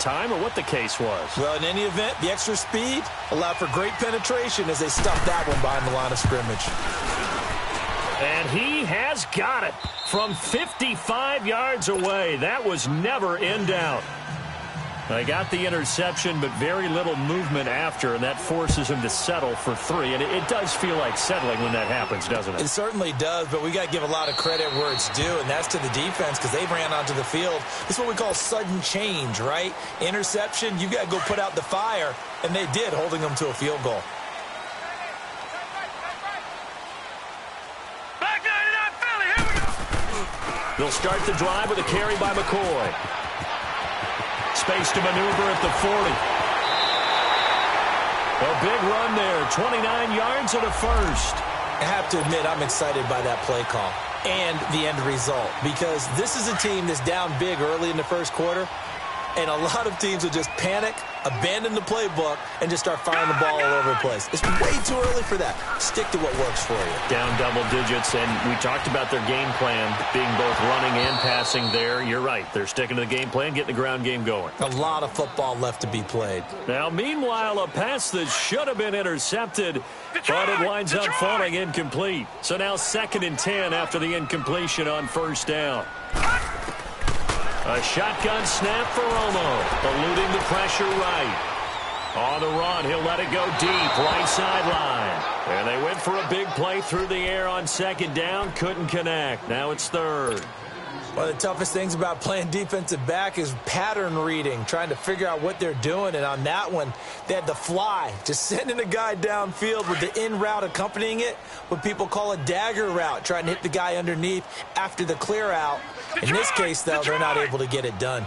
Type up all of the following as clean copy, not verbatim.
time or what the case was. Well, in any event, the extra speed allowed for great penetration as they stuffed that one behind the line of scrimmage. And he has got it from 55 yards away. That was never in doubt. They got the interception, but very little movement after, and that forces him to settle for 3. And it does feel like settling when that happens, doesn't it? It certainly does, but we got to give a lot of credit where it's due, and that's to the defense because they ran onto the field. This is what we call sudden change, right? Interception, you got to go put out the fire, and they did, holding them to a field goal. They'll start the drive with a carry by McCoy. Space to maneuver at the 40. A big run there, 29 yards and a first. I have to admit, I'm excited by that play call and the end result because this is a team that's down big early in the first quarter, and a lot of teams will just panic, abandon the playbook, and just start firing the ball all over the place. It's way too early for that. Stick to what works for you. Down double digits, and we talked about their game plan being both running and passing there. You're right. They're sticking to the game plan, getting the ground game going. A lot of football left to be played. Now, meanwhile, a pass that should have been intercepted, but it winds up falling incomplete. So now 2nd and 10 after the incompletion on first down. A shotgun snap for Romo, eluding the pressure right. On the run, he'll let it go deep, right sideline. And they went for a big play through the air on 2nd down, couldn't connect. Now it's 3rd. One of the toughest things about playing defensive back is pattern reading, trying to figure out what they're doing. And on that one, they had the fly, just sending a guy downfield with the in route accompanying it, what people call a dagger route, trying to hit the guy underneath after the clear out. In this case, though, they're not able to get it done.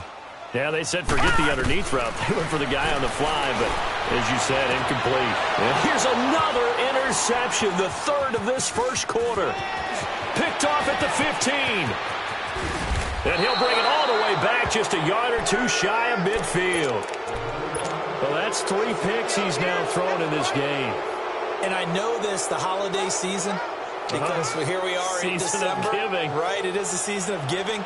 Yeah, they said forget the underneath route. They went for the guy on the fly, but as you said, incomplete. And here's another interception, the 3rd of this first quarter. Picked off at the 15. And he'll bring it all the way back, just a yard or 2 shy of midfield. Well, that's 3 picks he's now thrown in this game. And I know this, the holiday season, because here we are in December. Season of giving. Right, it is the season of giving.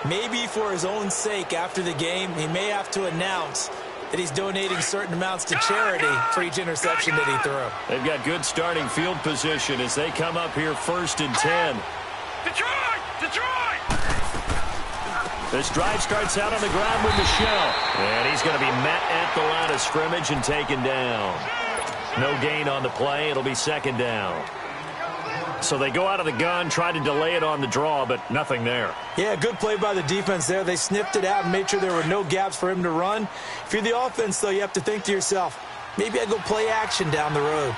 Maybe for his own sake after the game, he may have to announce that he's donating certain amounts to charity for each interception that he threw. They've got good starting field position as they come up here 1st and 10. Detroit! Detroit! This drive starts out on the ground with Michelle. And he's going to be met at the line of scrimmage and taken down. No gain on the play. It'll be 2nd down. So they go out of the gun, try to delay it on the draw, but nothing there. Yeah, good play by the defense there. They sniffed it out and made sure there were no gaps for him to run. If you're the offense, though, you have to think to yourself, maybe I go play action down the road.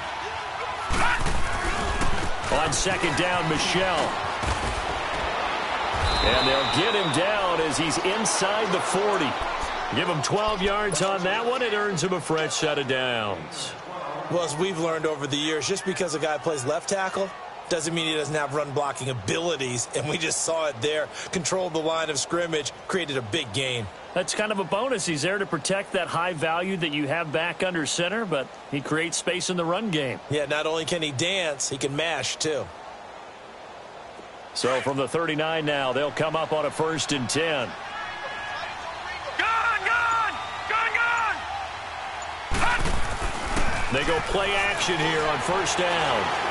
On 2nd down, Michelle. And they'll get him down as he's inside the 40. Give him 12 yards on that one. It earns him a fresh set of downs. Well, as we've learned over the years, just because a guy plays left tackle doesn't mean he doesn't have run blocking abilities, and we just saw it there. Controlled the line of scrimmage, created a big gain. That's kind of a bonus. He's there to protect that high value that you have back under center, but he creates space in the run game. Yeah, not only can he dance, he can mash, too. So from the 39 now, they'll come up on a 1st and 10. They go play action here on 1st down.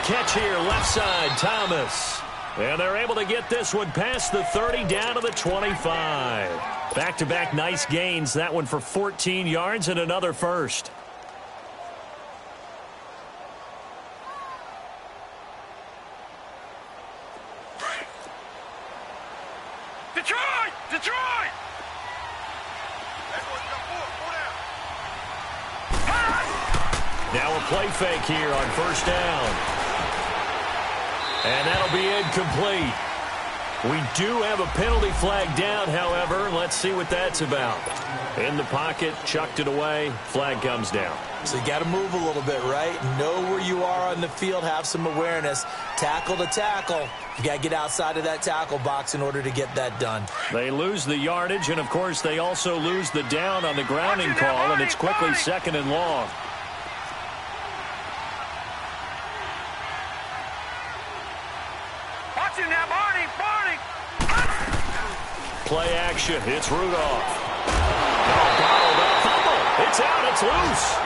Catch here, left side, Thomas. And they're able to get this one past the 30 down to the 25. Back-to-back nice gains. That one for 14 yards and another first. Detroit! Detroit! Now a play fake here on 1st down. And that'll be incomplete. We do have a penalty flag down, however. Let's see what that's about. In the pocket, chucked it away, flag comes down. So you got to move a little bit, right? Know where you are on the field, have some awareness. Tackle to tackle. You got to get outside of that tackle box in order to get that done. They lose the yardage, and of course they also lose the down on the grounding call, and it's quickly 2nd and long. Play action formation. It's Rudolph. Bottled up. Fumble. It's out. It's loose.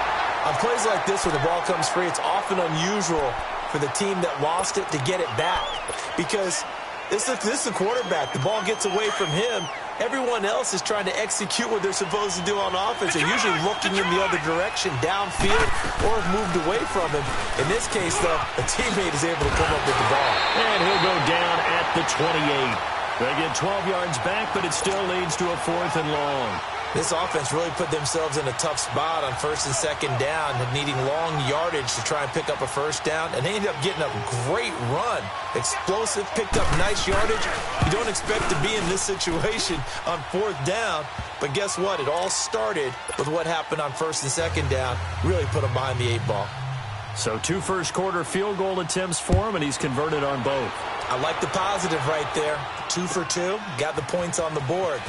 On plays like this where the ball comes free, it's often unusual for the team that lost it to get it back. Because this is the quarterback. The ball gets away from him. Everyone else is trying to execute what they're supposed to do on offense. They're usually looking in the other direction, downfield, or have moved away from him. In this case, though, a teammate is able to come up with the ball. And he'll go down at the 28. They get 12 yards back, but it still leads to a 4th and long. This offense really put themselves in a tough spot on 1st and 2nd down, needing long yardage to try and pick up a 1st down, and they ended up getting a great run. Explosive, picked up nice yardage. You don't expect to be in this situation on 4th down, but guess what? It all started with what happened on 1st and 2nd down. Really put them behind the 8 ball. So 2 first-quarter field goal attempts for him, and he's converted on both. I like the positive right there. 2 for 2, got the points on the board.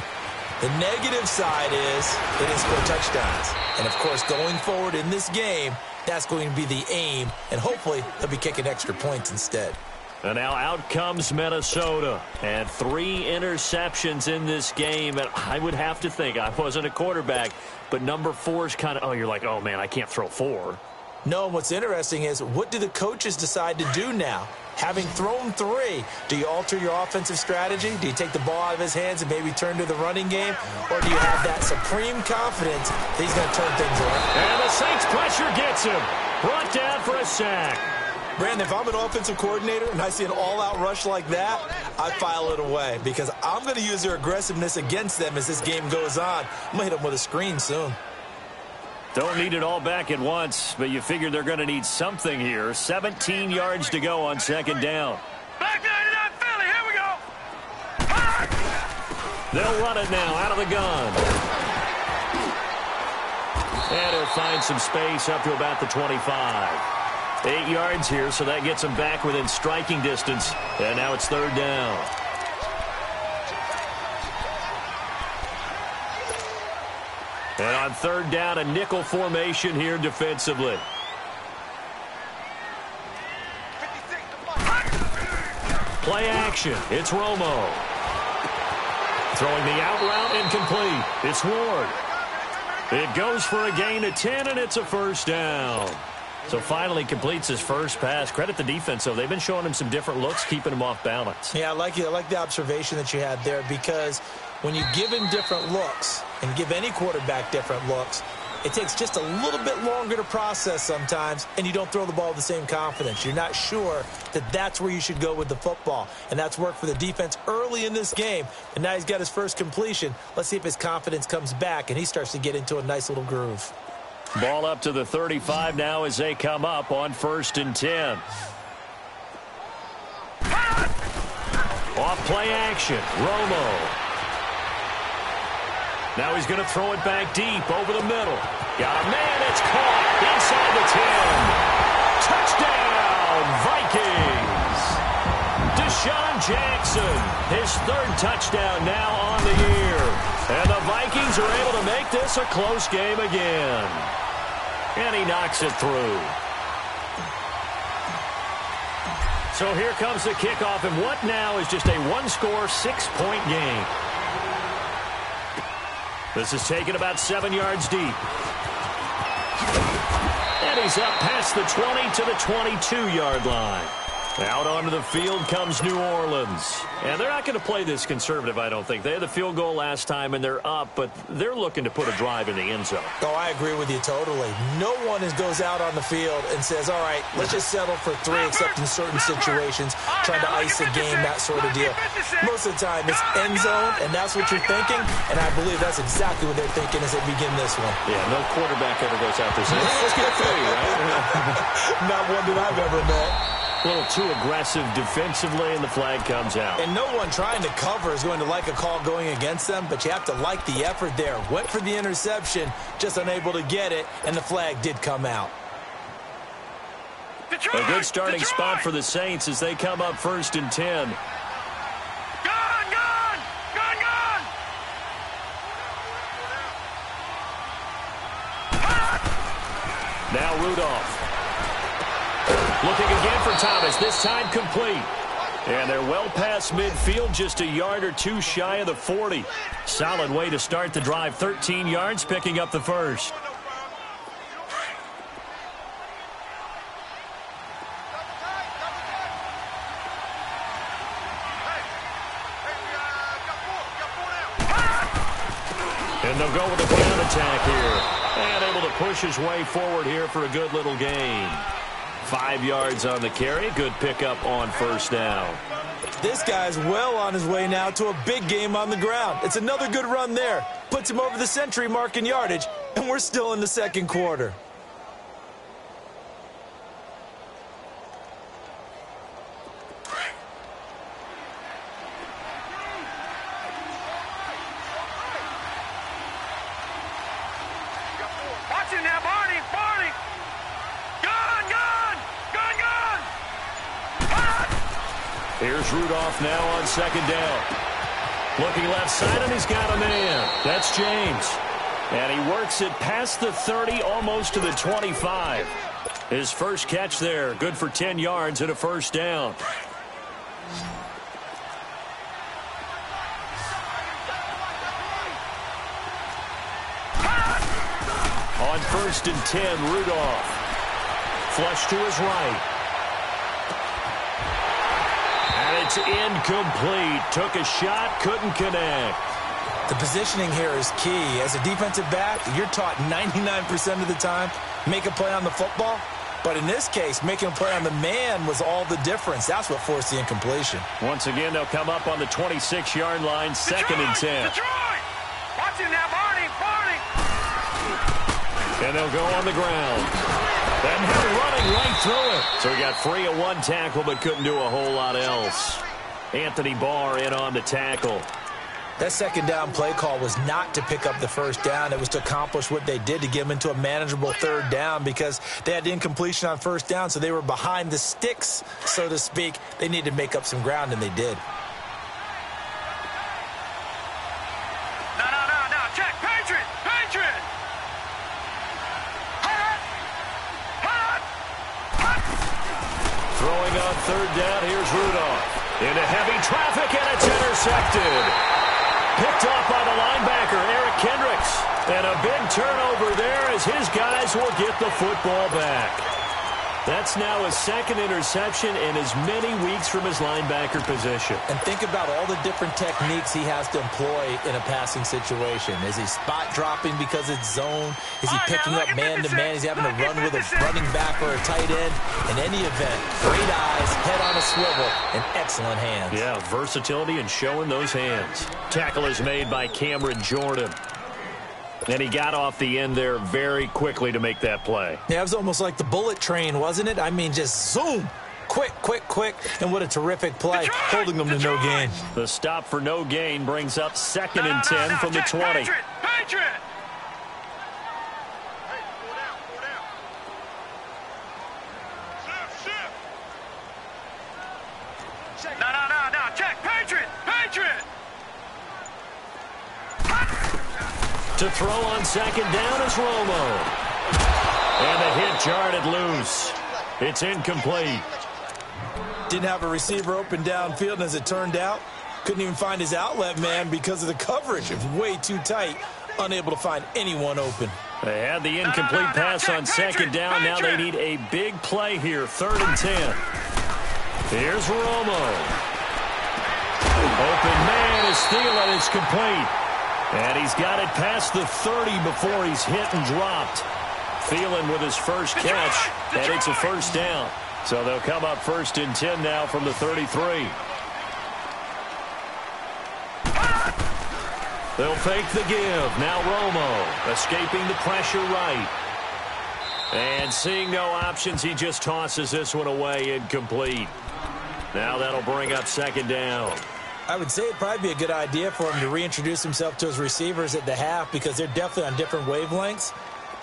The negative side is they didn't score touchdowns. And, of course, going forward in this game, that's going to be the aim. And hopefully they'll be kicking extra points instead. And now out comes Minnesota. And 3 interceptions in this game. And I would have to think, I wasn't a quarterback, but number 4 is kind of, you're like, oh, man, I can't throw 4. No, what's interesting is what do the coaches decide to do now? Having thrown 3, do you alter your offensive strategy? Do you take the ball out of his hands and maybe turn to the running game? Or do you have that supreme confidence that he's going to turn things around? And the Saints pressure gets him. Brought down for a sack. Brandon, if I'm an offensive coordinator and I see an all-out rush like that, I file it away because I'm going to use their aggressiveness against them as this game goes on. I'm going to hit them with a screen soon. Don't need it all back at once, but you figure they're going to need something here. 17 yards to go on 2nd down. Back 99 Philly, here we go. They'll run it now out of the gun. And he'll find some space up to about the 25. 8 yards here, so that gets him back within striking distance. And now it's 3rd down. And on 3rd down, a nickel formation here defensively. Play action. It's Romo. Throwing the out route incomplete. It's Ward. It goes for a gain of 10, and it's a 1st down. So finally completes his first pass. Credit the defense, though. They've been showing him some different looks, keeping him off balance. Yeah, I like the observation that you had there because when you give him different looks and give any quarterback different looks, it takes just a little bit longer to process sometimes, and you don't throw the ball with the same confidence. You're not sure that that's where you should go with the football, and that's worked for the defense early in this game, and now he's got his first completion. Let's see if his confidence comes back, and he starts to get into a nice little groove. Ball up to the 35 now as they come up on 1st and 10. Off play action, Romo. Now he's going to throw it back deep over the middle. Got a man, it's caught inside the 10. Touchdown, Vikings. Deshaun Jackson, his 3rd touchdown now on the year. And the Vikings are able to make this a close game again. And he knocks it through. So here comes the kickoff, and what now is just a 1-score, 6-point game. This is taken about 7 yards deep. And he's up past the 20 to the 22-yard line. Out onto the field comes New Orleans. And they're not going to play this conservative, I don't think. They had the field goal last time, and they're up, but they're looking to put a drive in the end zone. Oh, I agree with you totally. No one goes out on the field and says, all right, let's just settle for 3, except in certain situations, trying to ice a game, that sort of deal. Most of the time, it's end zone, and that's what you're thinking, and I believe that's exactly what they're thinking as they begin this one. Yeah, no quarterback ever goes out there saying, let's get 3, right? Not one that I've ever met. A little too aggressive defensively, and the flag comes out. And no one trying to cover is going to like a call going against them, but you have to like the effort there. Went for the interception, just unable to get it, and the flag did come out. A good starting spot for the Saints as they come up 1st and 10. Now Rudolph. Looking again for Thomas, this time complete. And they're well past midfield, just a yard or two shy of the 40. Solid way to start the drive. 13 yards, picking up the first. And they'll go with the ground attack here. And able to push his way forward here for a good little gain. 5 yards on the carry. Good pickup on first down. This guy's well on his way now to a big game on the ground. It's another good run there. Puts him over the century mark in yardage, and we're still in the second quarter. Watch it now, Barney! Barney! Gun! Gun! Gun! Gun! Here's Rudolph now on second down. Looking left side, and he's got a man. That's James. And he works it past the 30, almost to the 25. His first catch there, good for 10 yards and a first down. On 1st and 10, Rudolph. Flush to his right. And it's incomplete. Took a shot, couldn't connect. The positioning here is key. As a defensive back, you're taught 99% of the time, make a play on the football. But in this case, making a play on the man was all the difference. That's what forced the incompletion. Once again, they'll come up on the 26-yard line, 2nd and 10. Detroit! Watch it now, Barney! Barney! And they'll go on the ground. And they're running right through it. So he got free of one tackle, but couldn't do a whole lot else. Anthony Barr in on the tackle. That second down play call was not to pick up the first down. It was to accomplish what they did, to get them into a manageable third down, because they had incompletion on first down, so they were behind the sticks, so to speak. They needed to make up some ground, and they did. No. Check. Patriot! Patriot! Throwing on third down, here's Rudolph. Into heavy traffic, and it's intercepted. Picked off by the linebacker, Eric Kendricks. And a big turnover there as his guys will get the football back. That's now his second interception in as many weeks from his linebacker position. And think about all the different techniques he has to employ in a passing situation. Is he spot dropping because it's zone? Is he picking up man-to-man? Is he having to run with a running back or a tight end? In any event, great eyes, head on a swivel, and excellent hands. Yeah, versatility and showing those hands. Tackle is made by Cameron Jordan. And he got off the end there very quickly to make that play. Yeah, it was almost like the bullet train, wasn't it? I mean, just zoom. Quick. And what a terrific play, holding them to no gain. The stop for no gain brings up 2nd and 10 from the 20. Patriot! No. Check. Patriot! To throw on second down is Romo. And the hit jarred it loose. It's incomplete. Didn't have a receiver open downfield, and as it turned out, couldn't even find his outlet man because of the coverage. It was way too tight, unable to find anyone open. They had the incomplete pass on second down. Now they need a big play here, 3rd and 10. Here's Romo. Open man is Thielen. It's complete. And he's got it past the 30 before he's hit and dropped. Thielen with his first catch, and it's a first down. So they'll come up 1st and 10 now from the 33. They'll fake the give. Now Romo escaping the pressure right. And seeing no options, he just tosses this one away, incomplete. Now that'll bring up 2nd down. I would say it'd probably be a good idea for him to reintroduce himself to his receivers at the half, because they're definitely on different wavelengths.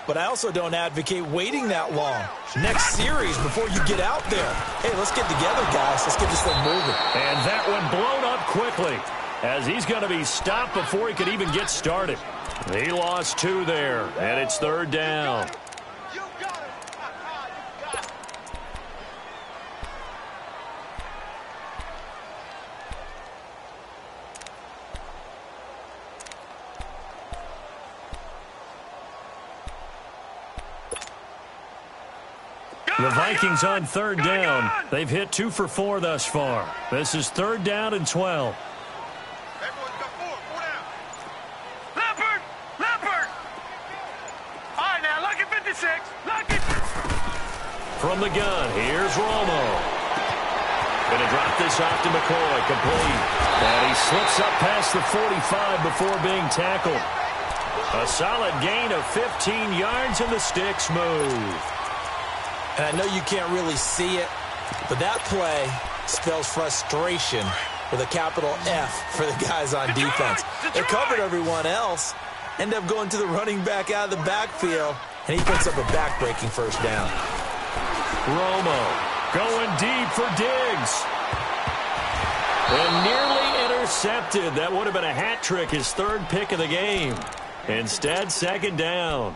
But I also don't advocate waiting that long. Next series before you get out there. Hey, let's get together, guys. Let's get this thing moving. And that one blown up quickly, as he's going to be stopped before he could even get started. He lost 2 there, and it's 3rd down. The Vikings on third down. They've hit 2 for 4 thus far. This is 3rd down and 12. Everyone's got 4 down. Leopard! Leopard! All right, now, lucky 56. Lucky. From the gun, here's Romo. Going to drop this off to McCoy, complete. And he slips up past the 45 before being tackled. A solid gain of 15 yards, and the sticks move. And I know you can't really see it, but that play spells frustration with a capital F for the guys on defense. They covered everyone else, end up going to the running back out of the backfield, and he picks up a back-breaking first down. Romo going deep for Diggs. And nearly intercepted. That would have been a hat trick, his 3rd pick of the game. Instead, 2nd down.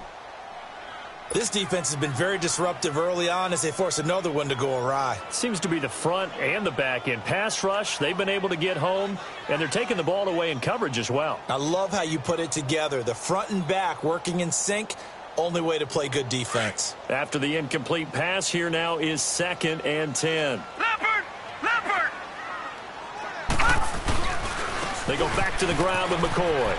This defense has been very disruptive early on as they force another one to go awry. Seems to be the front and the back end. Pass rush, they've been able to get home, and they're taking the ball away in coverage as well. I love how you put it together. The front and back working in sync, only way to play good defense. After the incomplete pass, here now is 2nd and 10. Leopard! Leopard! They go back to the ground with McCoy.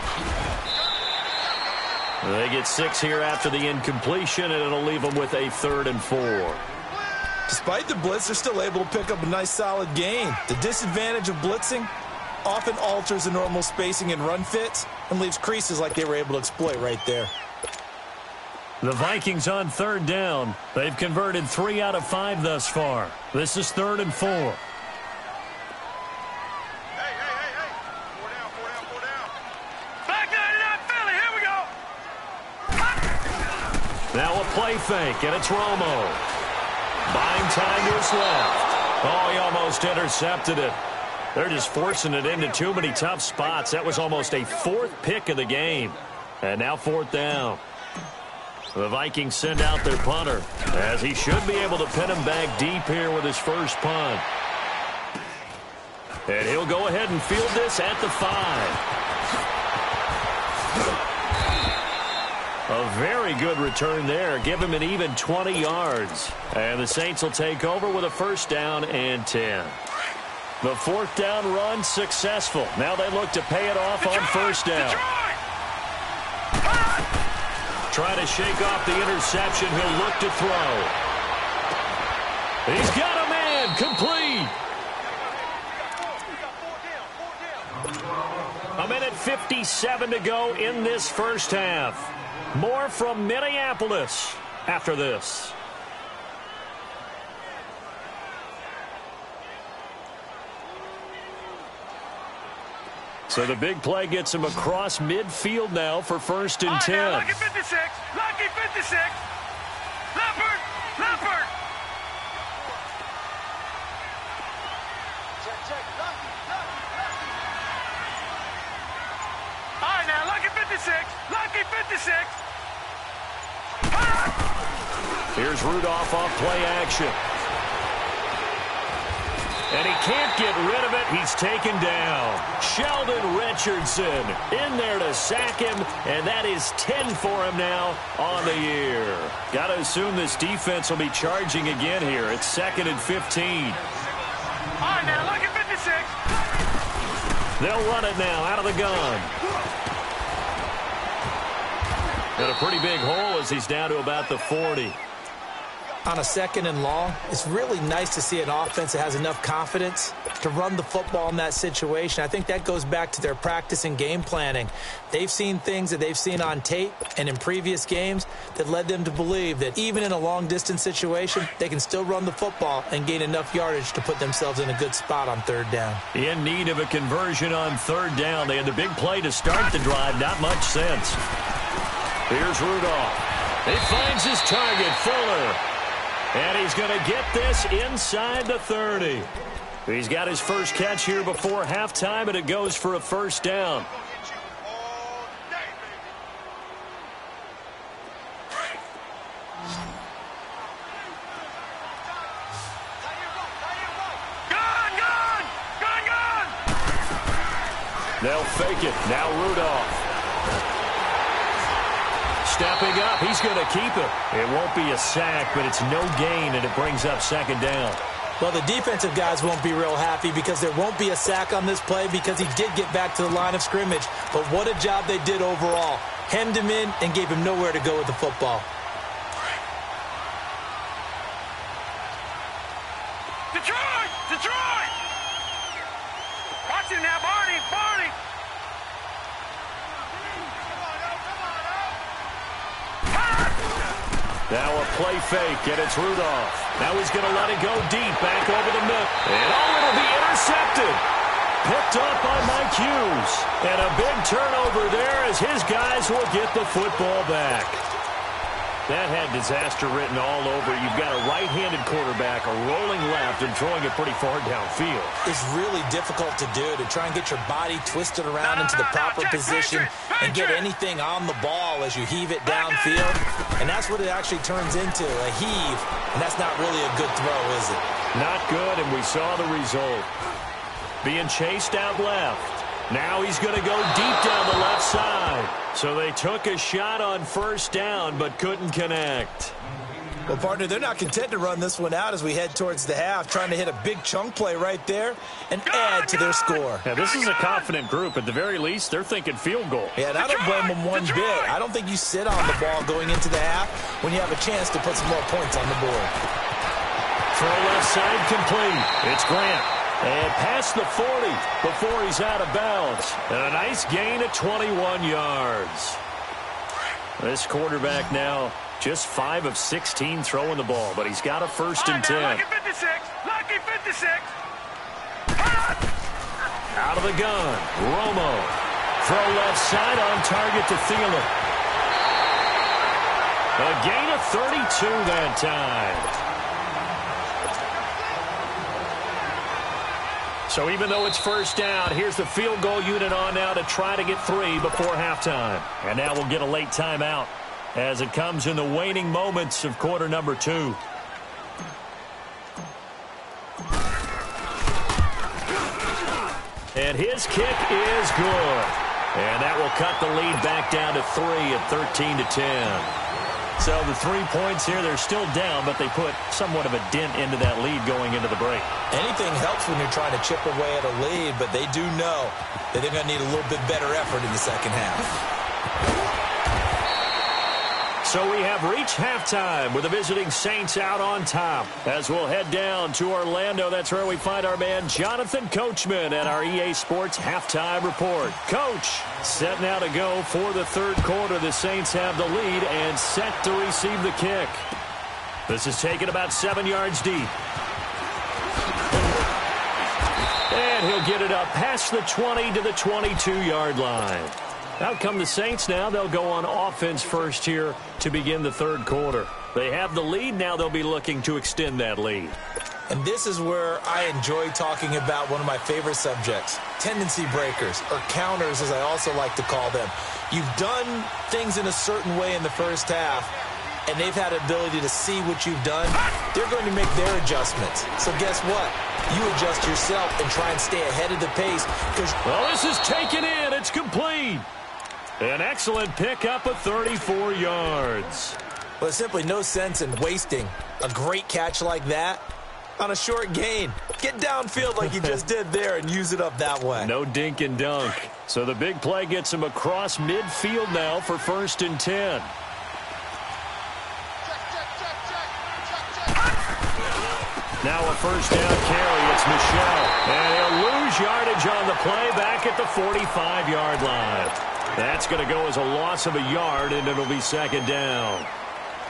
They get 6 here after the incompletion, and it'll leave them with a 3rd and 4. Despite the blitz, they're still able to pick up a nice solid gain. The disadvantage of blitzing often alters the normal spacing and run fits and leaves creases like they were able to exploit right there. The Vikings on 3rd down. They've converted 3 out of 5 thus far. This is 3rd and 4. Hey. 4 down. Back 99 Philly, here we go. Now a play fake, and it's Romo. Buying time to his left. Oh, he almost intercepted it. They're just forcing it into too many tough spots. That was almost a 4th pick of the game. And now 4th down. The Vikings send out their punter, as he should be able to pin him back deep here with his first punt. And he'll go ahead and field this at the 5. A very good return there. Give him an even 20 yards. And the Saints will take over with a 1st down and 10. The 4th down run successful. Now they look to pay it off on 1st down. Trying to shake off the interception. He'll look to throw. He's got a man. Complete. A minute 57 to go in this first half. More from Minneapolis after this. So the big play gets him across midfield now for 1st and 10. Lucky 56. Lucky 56. Leopard. Leopard. Check. Lucky. All right, now, lucky 56. Lucky 56. Here's Rudolph off play action. And he can't get rid of it. He's taken down. Sheldon Richardson in there to sack him, and that is 10 for him now on the year. Got to assume this defense will be charging again here. It's 2nd and 15. All right, now, lucky 56. They'll run it now out of the gun. Got a pretty big hole as he's down to about the 40. On a 2nd and long, it's really nice to see an offense that has enough confidence to run the football in that situation. I think that goes back to their practice and game planning. They've seen things that they've seen on tape and in previous games that led them to believe that even in a long-distance situation, they can still run the football and gain enough yardage to put themselves in a good spot on 3rd down. In need of a conversion on 3rd down. They had the big play to start the drive. Not much sense. Here's Rudolph. He finds his target, Fuller. And he's going to get this inside the 30. He's got his first catch here before halftime, and it goes for a 1st down. They'll fake it. Now Rudolph. stepping up. He's going to keep it. It won't be a sack, but it's no gain, and it brings up second down. Well, the defensive guys won't be real happy because there won't be a sack on this play because he did get back to the line of scrimmage. But what a job they did overall. Hemmed him in and gave him nowhere to go with the football. Detroit! Detroit! Watch him now, Barney! Barney! Now a play fake, and it's Rudolph. Now he's going to let it go deep, back over the middle. And it'll be intercepted. Picked up by Mike Hughes. And a big turnover there as his guys will get the football back. That had disaster written all over. You've got a right-handed quarterback, a rolling left, and throwing it pretty far downfield. It's really difficult to do, to try and get your body twisted around into the proper position and get anything on the ball as you heave it downfield. And that's what it actually turns into, a heave. And that's not really a good throw, is it? Not good, and we saw the result. Being chased out left. Now he's going to go deep down the left side. So they took a shot on first down, but couldn't connect. Well, partner, they're not content to run this one out as we head towards the half, trying to hit a big chunk play right there and add to their score. Yeah, this is a confident group. At the very least, they're thinking field goal. Yeah, and I don't blame them one bit. I don't think you sit on the ball going into the half when you have a chance to put some more points on the board. Throw left side complete. It's Grant. And past the 40 before he's out of bounds. And a nice gain of 21 yards. This quarterback now just 5 of 16 throwing the ball, but he's got a first and 10. Lucky 56. Lucky 56. Out of the gun. Romo. Throw left side on target to Thielen. A gain of 32 that time. So even though it's first down, here's the field goal unit on now to try to get 3 before halftime. And now we'll get a late timeout as it comes in the waning moments of quarter number 2. And his kick is good. And that will cut the lead back down to 3 at 13-10. So the 3 points here, they're still down, but they put somewhat of a dent into that lead going into the break. Anything helps when you're trying to chip away at a lead, but they do know that they're going to need a little bit better effort in the second half. So we have reached halftime with the visiting Saints out on top. As we'll head down to Orlando, that's where we find our man Jonathan Coachman at our EA Sports Halftime Report. Coach, set now to go for the third quarter. The Saints have the lead and set to receive the kick. This is taken about 7 yards deep. And he'll get it up past the 20 to the 22-yard line. Out come the Saints now. They'll go on offense first here to begin the third quarter. They have the lead. Now they'll be looking to extend that lead. And this is where I enjoy talking about one of my favorite subjects, tendency breakers, or counters as I also like to call them. You've done things in a certain way in the first half, and they've had ability to see what you've done. They're going to make their adjustments. So guess what? You adjust yourself and try and stay ahead of the pace. Well, this is taken in. It's complete. An excellent pickup of 34 yards. Well, there's simply no sense in wasting a great catch like that on a short gain. Get downfield like you just did there and use it up that way. No dink and dunk. So the big play gets him across midfield now for first and 10. Now a first down carry. It's Michelle. And he'll lose yardage on the play back at the 45-yard line. That's going to go as a loss of a yard, and it'll be second down.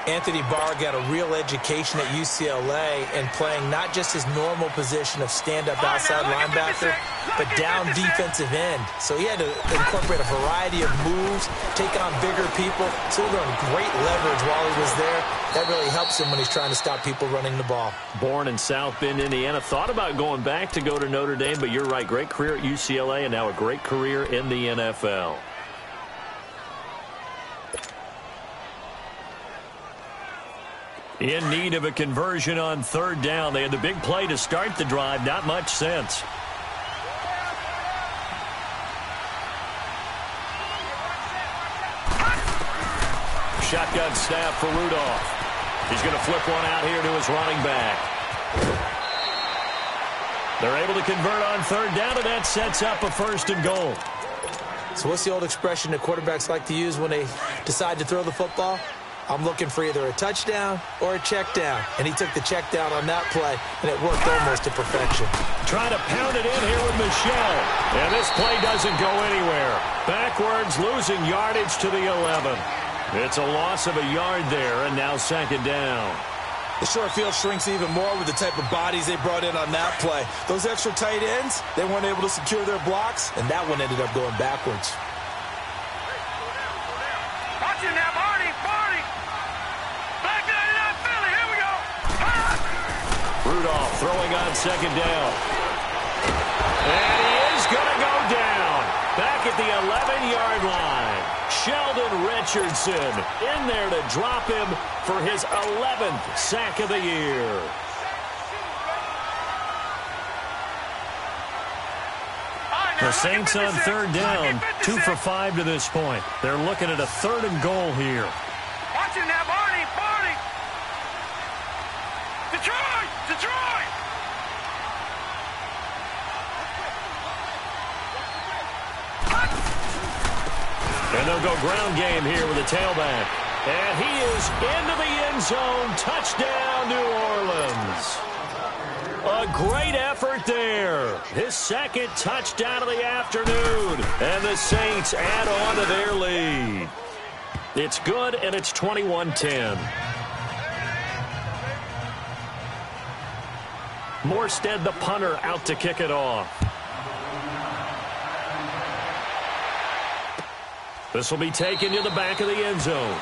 Anthony Barr got a real education at UCLA and playing not just his normal position of stand-up outside linebacker, but down defensive end. So he had to incorporate a variety of moves, take on bigger people. So he learned great leverage while he was there. That really helps him when he's trying to stop people running the ball. Born in South Bend, Indiana. Thought about going back to go to Notre Dame, but you're right. Great career at UCLA and now a great career in the NFL. In need of a conversion on third down. They had the big play to start the drive. Not much sense. Shotgun snap for Rudolph. He's going to flip one out here to his running back. They're able to convert on third down, and that sets up a 1st and goal. So what's the old expression that quarterbacks like to use when they decide to throw the football? I'm looking for either a touchdown or a check down. And he took the check down on that play, and it worked almost to perfection. Trying to pound it in here with Michel. And this play doesn't go anywhere. Backwards, losing yardage to the 11. It's a loss of a yard there, and now 2nd down. The short field shrinks even more with the type of bodies they brought in on that play. Those extra tight ends, they weren't able to secure their blocks, and that one ended up going backwards. Watch it now, Barney. Back 99 Philly. Here we go. Rudolph throwing on 2nd down. And he is going to go down. Back at the 11-yard line. Sheldon Richardson in there to drop him for his 11th sack of the year. The Saints on 3rd down, 2 for 5 to this point. They're looking at a 3rd and goal here. Watch it now, Barney. Detroit. And they'll go ground game here with a tailback. And he is into the end zone. Touchdown, New Orleans. A great effort there. His 2nd touchdown of the afternoon. And the Saints add on to their lead. It's good, and it's 21-10. Morstead, the punter, out to kick it off. This will be taken to the back of the end zone.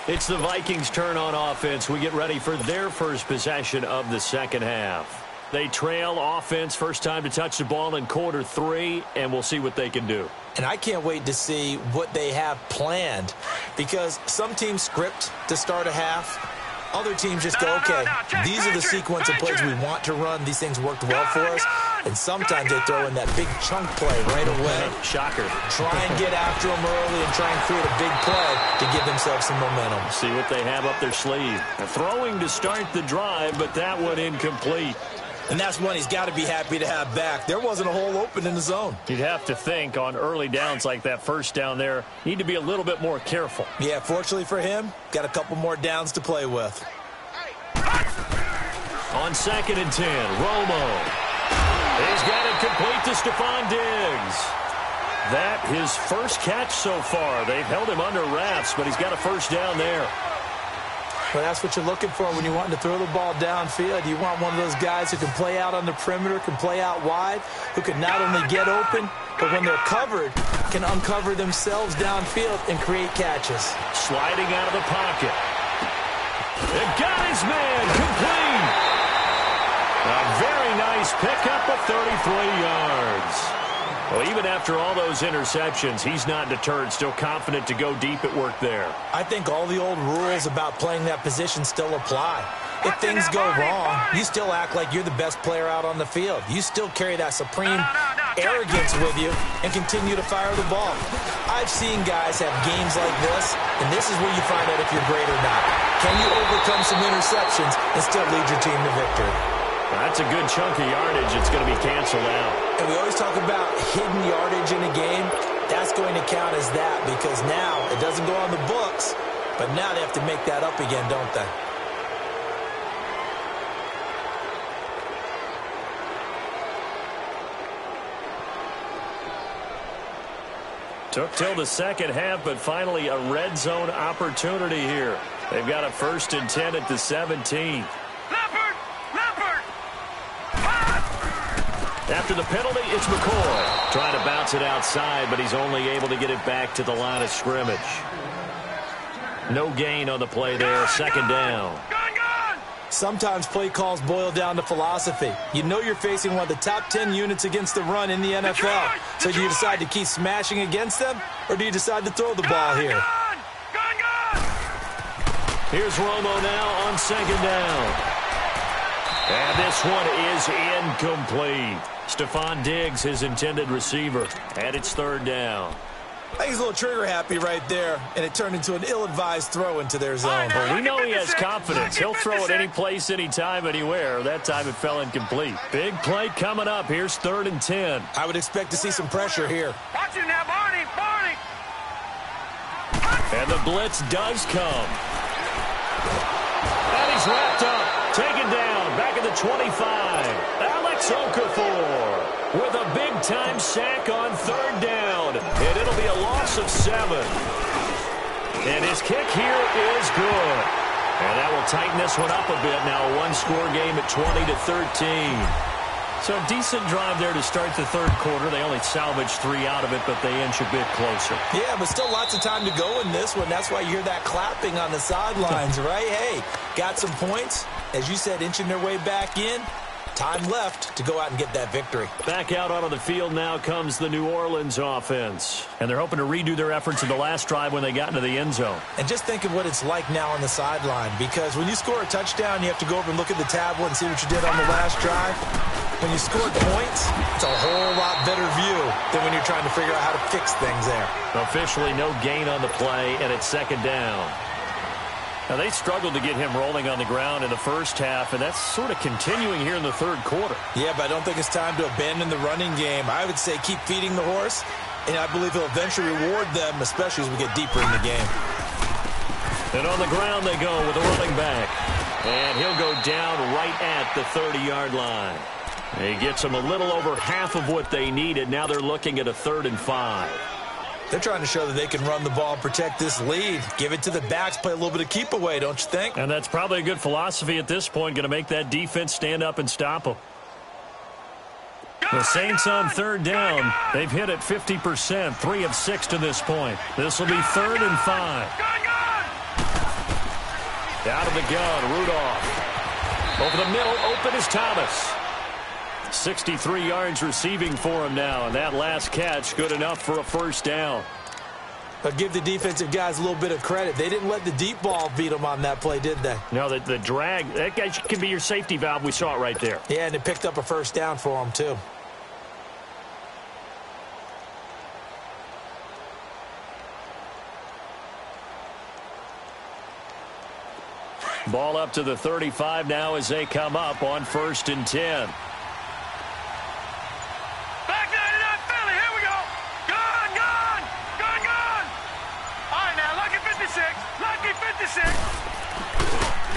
It's the Vikings' turn on offense. We get ready for their first possession of the 2nd half. They trail offense, first time to touch the ball in quarter 3, and we'll see what they can do. And I can't wait to see what they have planned, because some teams script to start a half. Other teams just go, okay, these are the sequence of plays we want to run. These things worked well for us. And sometimes they throw in that big chunk play right away. Shocker. Try and get after them early and try and create a big play to give themselves some momentum. See what they have up their sleeve. Throwing to start the drive, but that one incomplete. And that's one he's got to be happy to have back. There wasn't a hole open in the zone. You'd have to think on early downs like that 1st down there, need to be a little bit more careful. Yeah, fortunately for him, got a couple more downs to play with. On 2nd and 10, Romo. He's got it complete to Stephon Diggs. That his first catch so far. They've held him under wraps, but he's got a 1st down there. Well, that's what you're looking for when you want to throw the ball downfield. You want one of those guys who can play out on the perimeter, can play out wide, who can not only get open, but when they're covered, can uncover themselves downfield and create catches. Sliding out of the pocket. And got his man complete. A very nice pickup of 33 yards. Well, even after all those interceptions, he's not deterred, still confident to go deep at work there. I think all the old rules about playing that position still apply. If things go wrong, you still act like you're the best player out on the field. You still carry that supreme arrogance with you and continue to fire the ball. I've seen guys have games like this, and this is where you find out if you're great or not. Can you overcome some interceptions and still lead your team to victory? That's a good chunk of yardage. It's going to be canceled out. And we always talk about hidden yardage in a game. That's going to count as that, because now it doesn't go on the books, but now they have to make that up again, don't they? Took till the 2nd half, but finally a red zone opportunity here. They've got a 1st and 10 at the 17. After the penalty, it's McCoy. Trying to bounce it outside, but he's only able to get it back to the line of scrimmage. No gain on the play there. 2nd down. Sometimes play calls boil down to philosophy. You know you're facing one of the top 10 units against the run in the NFL. So do you decide to keep smashing against them, or do you decide to throw the ball here? Here's Romo now on 2nd down. And this one is incomplete. Stephon Diggs, his intended receiver, and it's 3rd down. I think he's a little trigger happy right there, and it turned into an ill-advised throw into their zone. Well, we know he has confidence. He'll throw it any place, anytime, anywhere. That time it fell incomplete. Big play coming up. Here's 3rd and 10. I would expect to see some pressure here. Watch it now, Barney. Barney. And the blitz does come. And he's wrapped up. Taken down. Back at the 25. Alex Okafor with a big-time sack on 3rd down. And it'll be a loss of 7. And his kick here is good. And that will tighten this one up a bit. Now a one-score game at 20-13. So a decent drive there to start the 3rd quarter. They only salvaged 3 out of it, but they inch a bit closer. Yeah, but still lots of time to go in this one. That's why you hear that clapping on the sidelines, right? Hey, got some points. As you said, inching their way back in. Time left to go out and get that victory. Back out onto the field now comes the New Orleans offense. And they're hoping to redo their efforts in the last drive when they got into the end zone. And just think of what it's like now on the sideline. Because when you score a touchdown, you have to go over and look at the tablet and see what you did on the last drive. When you scored points, it's a whole lot better view than when you're trying to figure out how to fix things there. Officially no gain on the play, and it's 2nd down. Now, they struggled to get him rolling on the ground in the first half, and that's sort of continuing here in the 3rd quarter. Yeah, but I don't think it's time to abandon the running game. I would say keep feeding the horse, and I believe he'll eventually reward them, especially as we get deeper in the game. And on the ground they go with a running back. And he'll go down right at the 30-yard line. He gets them a little over half of what they needed. Now they're looking at a 3rd and 5. They're trying to show that they can run the ball, protect this lead. Give it to the backs, play a little bit of keep away, don't you think? And that's probably a good philosophy at this point, going to make that defense stand up and stop them. The Saints on 3rd down. They've hit it 50%, 3 of 6 to this point. This will be 3rd and 5. Out of the gun, Rudolph. Over the middle, open is Thomas. 63 yards receiving for him now, and that last catch good enough for a 1st down. But give the defensive guys a little bit of credit. They didn't let the deep ball beat them on that play, did they? No, the drag, that guy can be your safety valve. We saw it right there. Yeah, and it picked up a 1st down for them, too. Ball up to the 35 now as they come up on 1st and 10.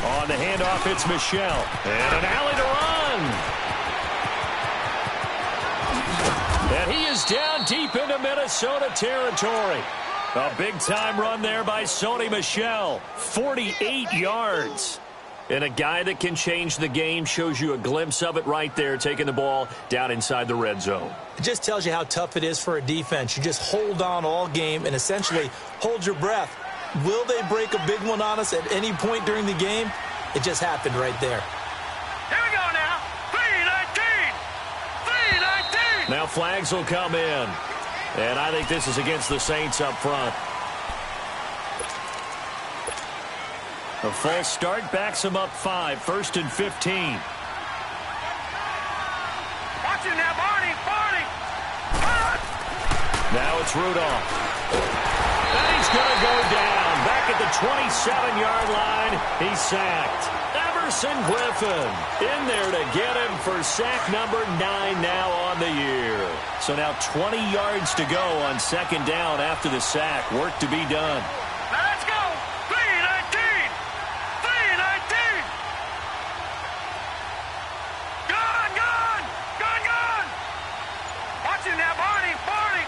On the handoff, it's Michelle. And an alley to run. And he is down deep into Minnesota territory. A big-time run there by Sony Michel. 48 yards. And a guy that can change the game, shows you a glimpse of it right there, taking the ball down inside the red zone. It just tells you how tough it is for a defense. You just hold on all game and essentially hold your breath. Will they break a big one on us at any point during the game? It just happened right there. Here we go now. 3-19. 3-19. Now flags will come in. And I think this is against the Saints up front. A false start backs them up 5. 1st and 15. Watch it now, Barney. Barney. Now it's Rudolph. And he's going to go down. Back at the 27-yard line, he's sacked. Everson Griffin in there to get him for sack number 9 now on the year. So now 20 yards to go on 2nd down after the sack. Work to be done. Now let's go. 3-19. 3-19. Gone, gone. Gone, gone. Watch it now, Barney. Barney.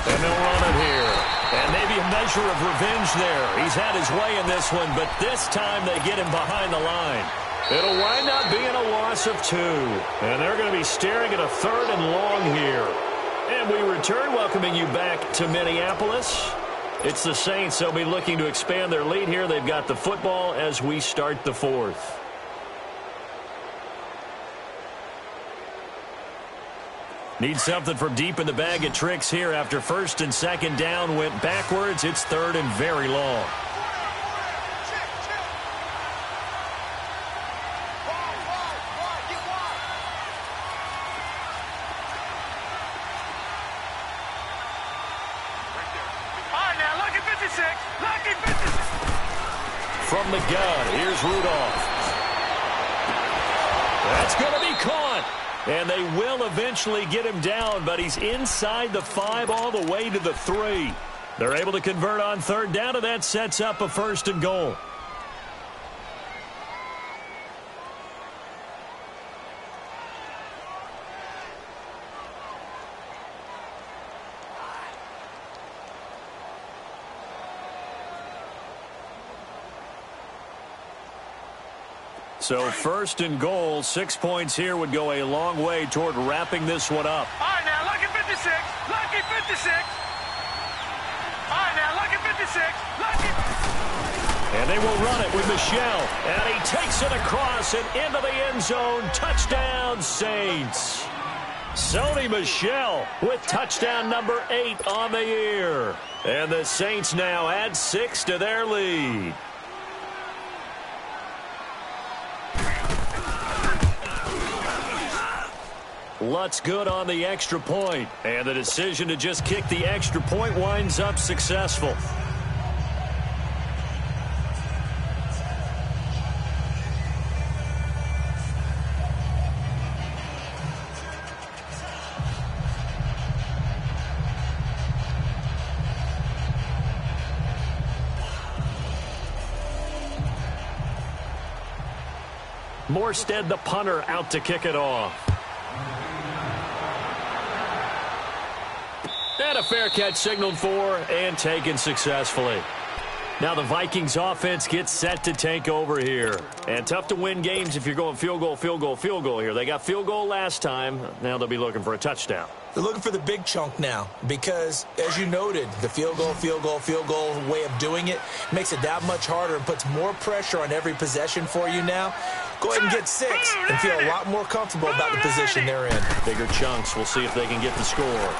And they'll run it here. And maybe a measure of revenge there. He's had his way in this one, but this time they get him behind the line. It'll wind up being a loss of 2. And they're going to be staring at a 3rd and long here. And we return, welcoming you back to Minneapolis. It's the Saints. They'll be looking to expand their lead here. They've got the football as we start the 4th. Need something from deep in the bag of tricks here after 1st and 2nd down went backwards. It's 3rd and very long. Lucky 56. From the gun, here's Rudolph. That's going to be caught. And they will eventually get him down, but he's inside the 5 all the way to the 3. They're able to convert on third down, and that sets up a 1st and goal. So 1st and goal, 6 points here would go a long way toward wrapping this one up. All right, now, lucky 56. Lucky 56. All right, now, lucky 56. Lucky. And they will run it with Michel. And he takes it across and into the end zone. Touchdown, Saints. Sony Michel with touchdown number 8 on the year. And the Saints now add 6 to their lead. Lutz good on the extra point, and the decision to just kick the extra point winds up successful. Morstead, the punter, out to kick it off. And a fair catch signaled for and taken successfully. Now the Vikings offense gets set to take over here. And tough to win games if you're going field goal, field goal, field goal here. They got field goal last time. Now they'll be looking for a touchdown. They're looking for the big chunk now because, as you noted, the field goal, field goal, field goal way of doing it makes it that much harder and puts more pressure on every possession for you now. Go ahead and get 6 and feel a lot more comfortable about the position they're in. Bigger chunks. We'll see if they can get the score.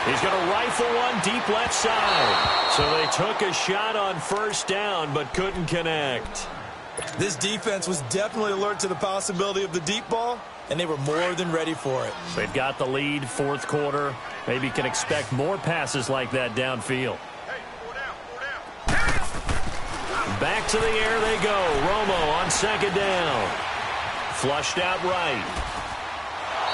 He's going to rifle one deep left side. So they took a shot on 1st down but couldn't connect. This defense was definitely alert to the possibility of the deep ball, and they were more than ready for it. They've got the lead, 4th quarter. Maybe can expect more passes like that downfield. Back to the air they go. Romo on 2nd down. Flushed out right.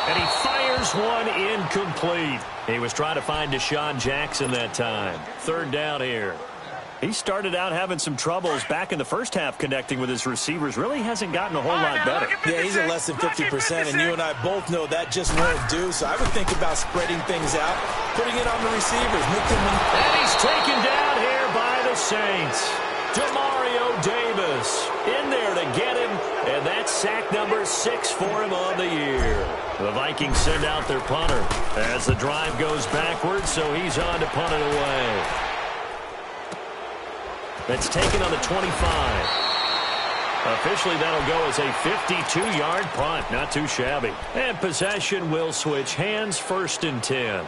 And he fires one incomplete. He was trying to find Deshaun Jackson that time. 3rd down here. He started out having some troubles back in the first half connecting with his receivers. Really hasn't gotten a whole lot better. Yeah, he's at less than 50%, and you and I both know that just won't do. So I would think about spreading things out, putting it on the receivers. And he's taken down here by the Saints. Demario Davis in there to get him, and that's sack number 6 for him on the year. The Vikings send out their punter as the drive goes backwards, so he's on to punt it away. That's taken on the 25. Officially, that'll go as a 52-yard punt. Not too shabby. And possession will switch hands, 1st and 10.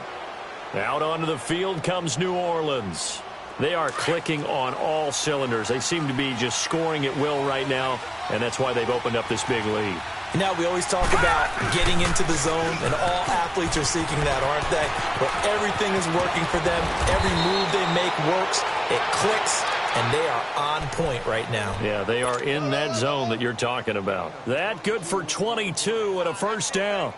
Out onto the field comes New Orleans. They are clicking on all cylinders. They seem to be just scoring at will right now, and that's why they've opened up this big lead. Now, we always talk about getting into the zone, and all athletes are seeking that, aren't they? But everything is working for them. Every move they make works. It clicks, and they are on point right now. Yeah, they are in that zone that you're talking about. That good for 22 and a 1st down.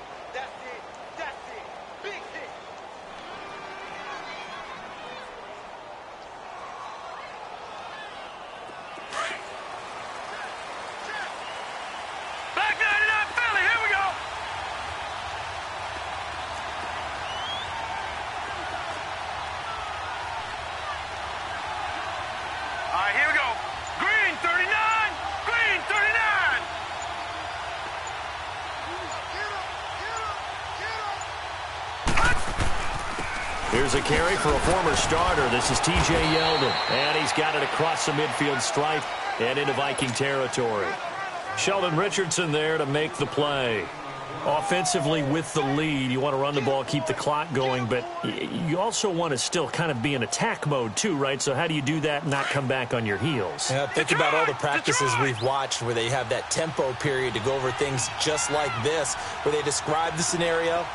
Here's a carry for a former starter. This is T.J. Yeldon. And he's got it across the midfield stripe and into Viking territory. Sheldon Richardson there to make the play. Offensively with the lead, you want to run the ball, keep the clock going, but you also want to still kind of be in attack mode too, right? So how do you do that and not come back on your heels? Yeah, think about all the practices we've watched where they have that tempo period to go over things just like this, where they describe the scenario,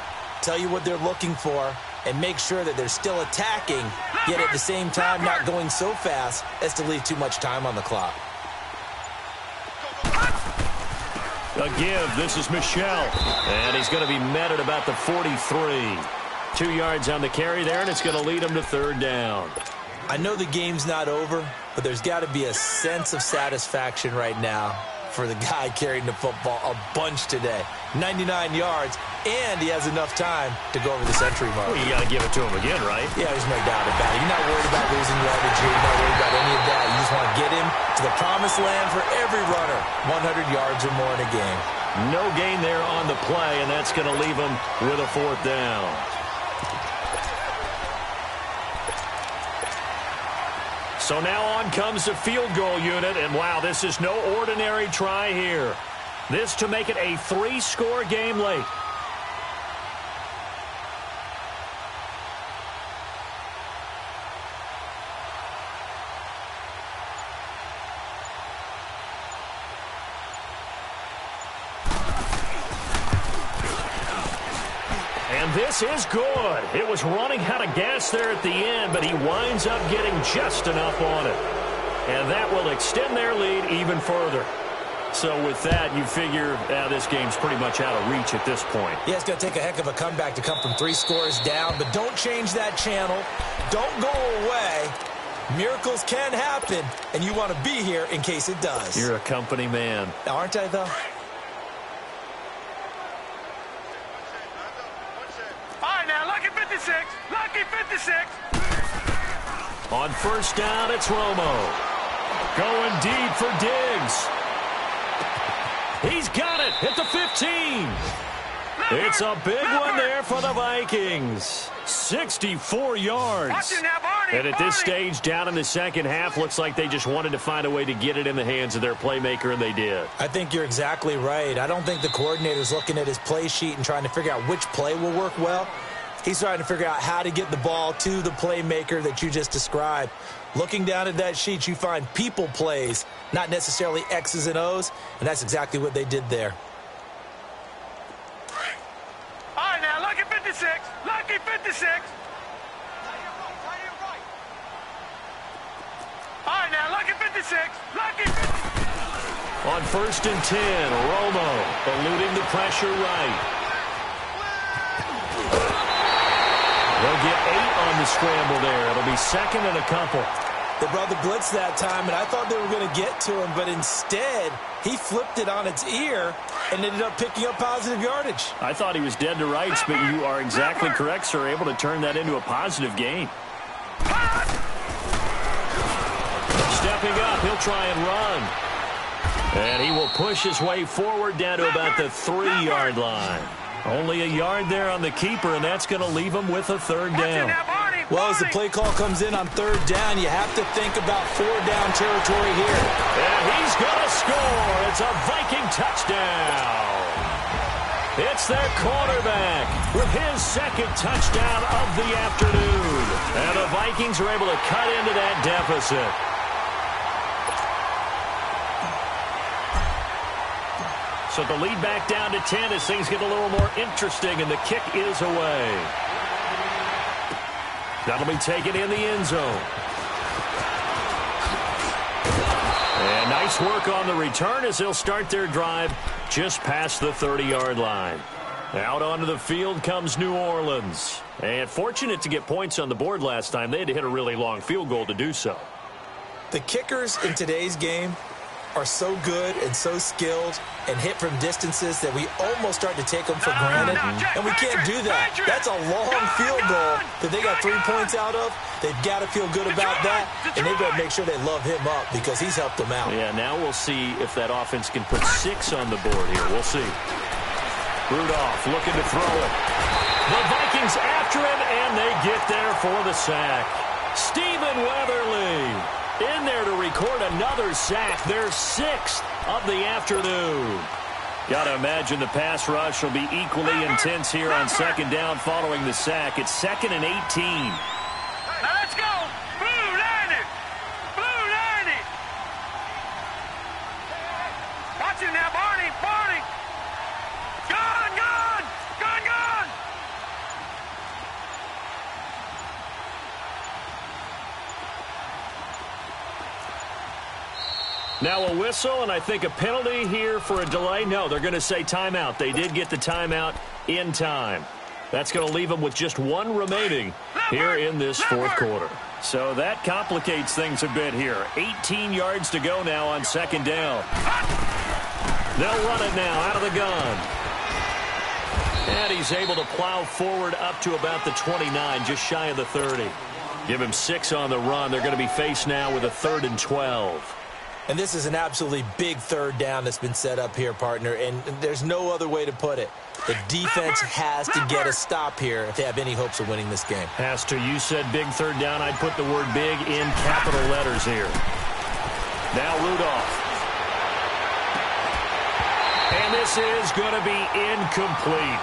tell you what they're looking for, and make sure that they're still attacking, yet at the same time not going so fast as to leave too much time on the clock. A give. This is Michel. And he's going to be met at about the 43. 2 yards on the carry there, and it's going to lead him to third down. I know the game's not over, but there's got to be a sense of satisfaction right now for the guy carrying the football a bunch today. 99 yards, and he has enough time to go over the century mark. Well, you got to give it to him again, right? Yeah, there's no doubt about it. You're not worried about losing yardage here. You're not worried about any of that. You just want to get him to the promised land for every runner. 100 yards or more in a game. No gain there on the play, and that's going to leave him with a fourth down. So now on comes the field goal unit, and wow, this is no ordinary try here. This to make it a 3-score game late. And this is good. It was running out of gas there at the end, but he winds up getting just enough on it. And that will extend their lead even further. So with that, you figure this game's pretty much out of reach at this point. Yeah, it's going to take a heck of a comeback to come from 3 scores down, but don't change that channel. Don't go away. Miracles can happen, and you want to be here in case it does. You're a company man. Aren't I, though? All right, now, lucky 56. Lucky 56. On first down, it's Romo. Going deep for Diggs. He's got it at the 15. It's a big one there for the Vikings. 64 yards. And at this stage, down in the second half, looks like they just wanted to find a way to get it in the hands of their playmaker, and they did. I think you're exactly right. I don't think the coordinator's looking at his play sheet and trying to figure out which play will work well. He's trying to figure out how to get the ball to the playmaker that you just described. Looking down at that sheet, you find people plays, not necessarily X's and O's, and that's exactly what they did there. All right, now, lucky 56. Lucky 56. All right, now, lucky 56. Lucky 56. On first and 10, Romo eluding the pressure right. They'll get 8 on the scramble there. It'll be second and a couple. They brought the blitz that time, and I thought they were going to get to him, but instead, he flipped it on its ear and ended up picking up positive yardage. I thought he was dead to rights, but you are exactly correct, sir. Able to turn that into a positive gain. Stepping up, he'll try and run. And he will push his way forward down to about the 3-yard line. Only a yard there on the keeper, and that's going to leave him with a third down. Well, as the play call comes in on third down, you have to think about 4-down territory here. And he's going to score. It's a Viking touchdown. It's their quarterback with his second touchdown of the afternoon. And the Vikings are able to cut into that deficit. So the lead back down to 10 as things get a little more interesting, and the kick is away. That'll be taken in the end zone. And nice work on the return as they'll start their drive just past the 30-yard line. Out onto the field comes New Orleans. And fortunate to get points on the board last time. They had to hit a really long field goal to do so. The kickers in today's game are so good and so skilled and hit from distances that we almost start to take them for granted, and we can't do that. That's a long field goal that they got 3 points out of. They've got to feel good about that, and they've got to make sure they love him up because he's helped them out. Yeah, now we'll see if that offense can put 6 on the board here. We'll see. Rudolph looking to throw it. The Vikings after him, and they get there for the sack. Stephen Weatherly in there to record another sack, their 6th of the afternoon. Got to imagine the pass rush will be equally intense here on second down following the sack. It's 2nd and 18. Now let's go. Blue 90. Blue 90. Watch him now, Barney. Barney. Gun, gun. Gun, gun. Now a whistle, and I think a penalty here for a delay. No, they're going to say timeout. They did get the timeout in time. That's going to leave them with just one remaining here in this fourth quarter. So that complicates things a bit here. 18 yards to go now on second down. They'll run it now out of the gun. And he's able to plow forward up to about the 29, just shy of the 30. Give him 6 on the run. They're going to be faced now with a 3rd and 12. And this is an absolutely big third down that's been set up here, partner, and there's no other way to put it. The defense has to get a stop here if they have any hopes of winning this game. Has to. You said big third down. I'd put the word big in capital letters here. Now Rudolph. And this is going to be incomplete.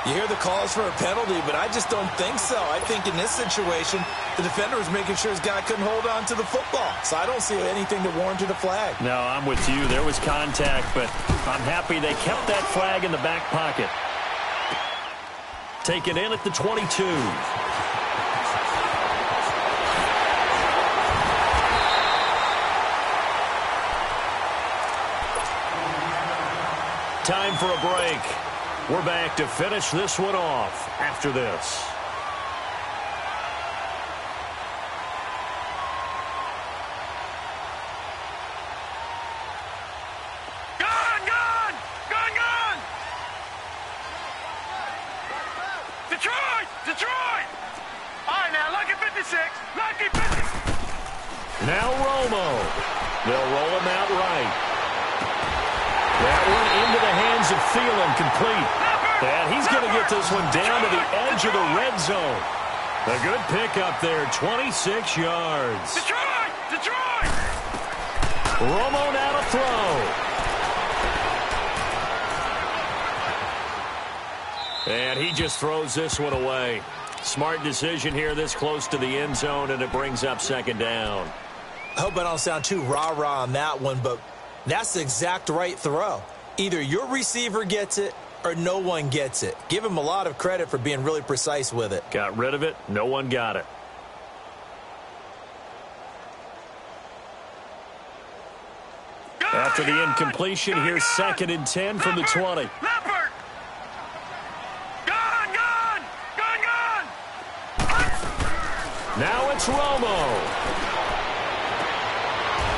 You hear the calls for a penalty, but I just don't think so. I think in this situation, the defender was making sure his guy couldn't hold on to the football. So I don't see anything that warranted a flag. No, I'm with you. There was contact, but I'm happy they kept that flag in the back pocket. Taken in at the 22. Time for a break. We're back to finish this one off after this. Detroit! All right, now, lucky 56. Lucky 56. Now Romo. They'll roll him out right. That one into the hands of Thielen, complete. And he's going to get this one down to the edge of the red zone. A good pickup there, 26 yards. Detroit! Romo now to throw. And he just throws this one away. Smart decision here this close to the end zone, and it brings up second down. I hope I don't sound too rah-rah on that one, but that's the exact right throw. Either your receiver gets it or no one gets it. Give him a lot of credit for being really precise with it. Got rid of it. No one got it. After the incompletion, here's 2nd and 10 from the 20. Now it's Romo.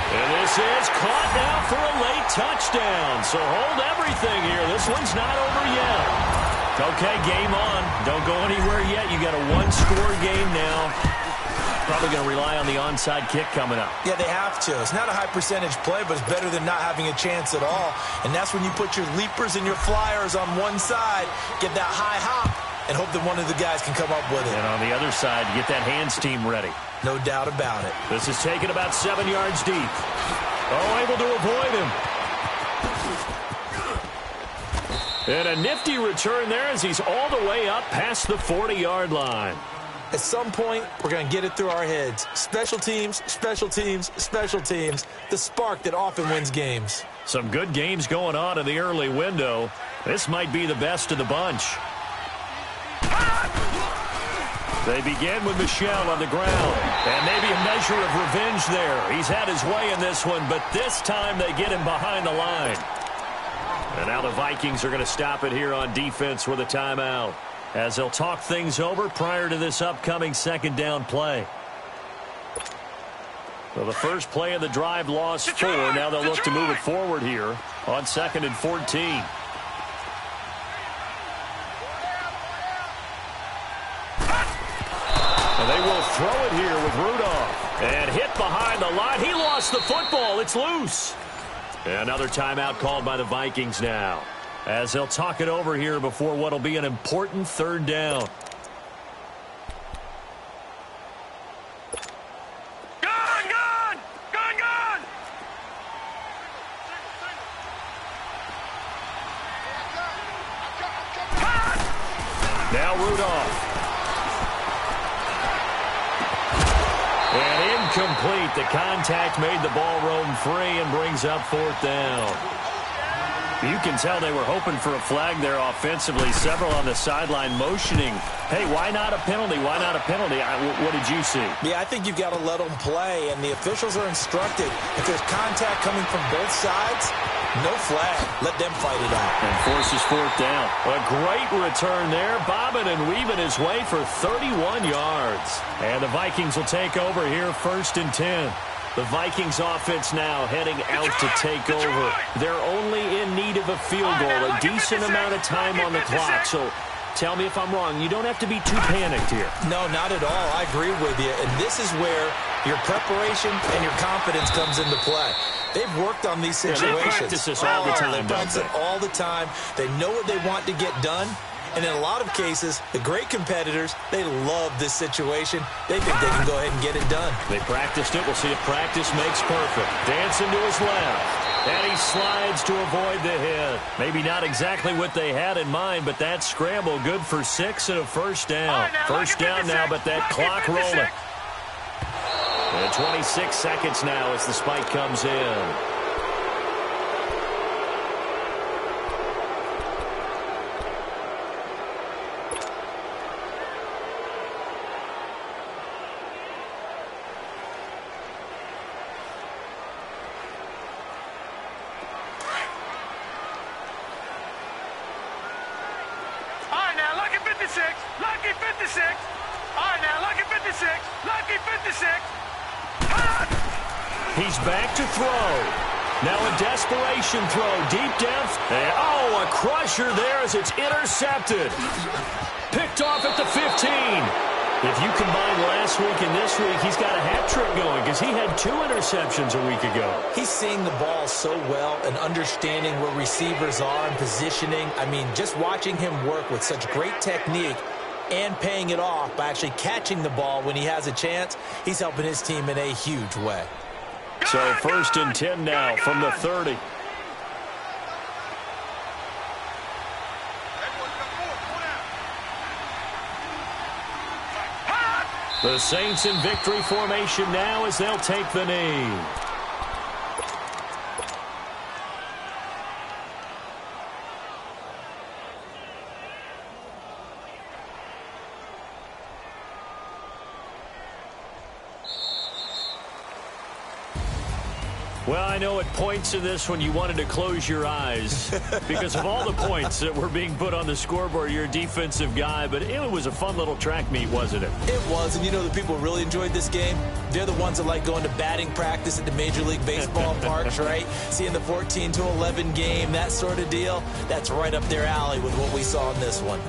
And this is caught now for a late touchdown. So hold everything here. This one's not over yet. Okay, game on. Don't go anywhere yet. You got a one-score game now. Probably going to rely on the onside kick coming up. Yeah, they have to. It's not a high-percentage play, but it's better than not having a chance at all. And that's when you put your leapers and your flyers on one side, get that high hop, and hope that one of the guys can come up with it. And on the other side, get that hands team ready. No doubt about it. This is taken about 7 yards deep. Oh, able to avoid him. And a nifty return there as he's all the way up past the 40-yard line. At some point, we're going to get it through our heads. Special teams, special teams, special teams. The spark that often wins games. Some good games going on in the early window. This might be the best of the bunch. They begin with Michel on the ground. And maybe a measure of revenge there. He's had his way in this one, but this time they get him behind the line. And now the Vikings are going to stop it here on defense with a timeout, as they'll talk things over prior to this upcoming second down play. So the first play of the drive lost 4. Now they'll look to move it forward here on 2nd and 14. And they will throw it here with Rudolph. And hit behind the line. He lost the football. It's loose. Another timeout called by the Vikings now, as they'll talk it over here before what will be an important third down. Gone! Now Rudolph. And incomplete. The contact made the ball roam free and brings up 4th down. You can tell they were hoping for a flag there offensively. Several on the sideline motioning, hey, why not a penalty? Why not a penalty? What did you see? Yeah, I think you've got to let them play, and the officials are instructed. If there's contact coming from both sides, no flag. Let them fight it out. And forces fourth down. A great return there. Bobbing and weaving his way for 31 yards. And the Vikings will take over here 1st and 10. The Vikings offense now heading out to take over. They're only in need of a field goal, a decent amount of time on the clock. So tell me if I'm wrong. You don't have to be too panicked here. No, not at all. I agree with you. And this is where your preparation and your confidence comes into play. They've worked on these situations. They practice this all the time. They practice it all the time. They know what they want to get done. And in a lot of cases, the great competitors, they love this situation. They think they can go ahead and get it done. They practiced it. We'll see if practice makes perfect. Dancing to his left. And he slides to avoid the hit. Maybe not exactly what they had in mind, but that scramble good for 6 and a first down. First down now, but that clock rolling. And 26 seconds now as the spike comes in. Lucky 56. All right, now, lucky 56. Lucky 56. He's back to throw. Now a desperation throw. Deep depth. And, a crusher there as it's intercepted. Picked off at the 15. If you combine last week and this week, he's got a hat trick going because he had 2 interceptions a week ago. He's seeing the ball so well and understanding where receivers are and positioning. I mean, just watching him work with such great technique and paying it off by actually catching the ball when he has a chance, he's helping his team in a huge way. So 1st and 10 now from the 30. The Saints in victory formation now as they'll take the knee. Well, I know at points in this one you wanted to close your eyes because of all the points that were being put on the scoreboard. You're a defensive guy, but it was a fun little track meet, wasn't it? It was, and you know the people who really enjoyed this game? They're the ones that like going to batting practice at the Major League Baseball parks, right? Seeing the 14-11 game, that sort of deal. That's right up their alley with what we saw in this one.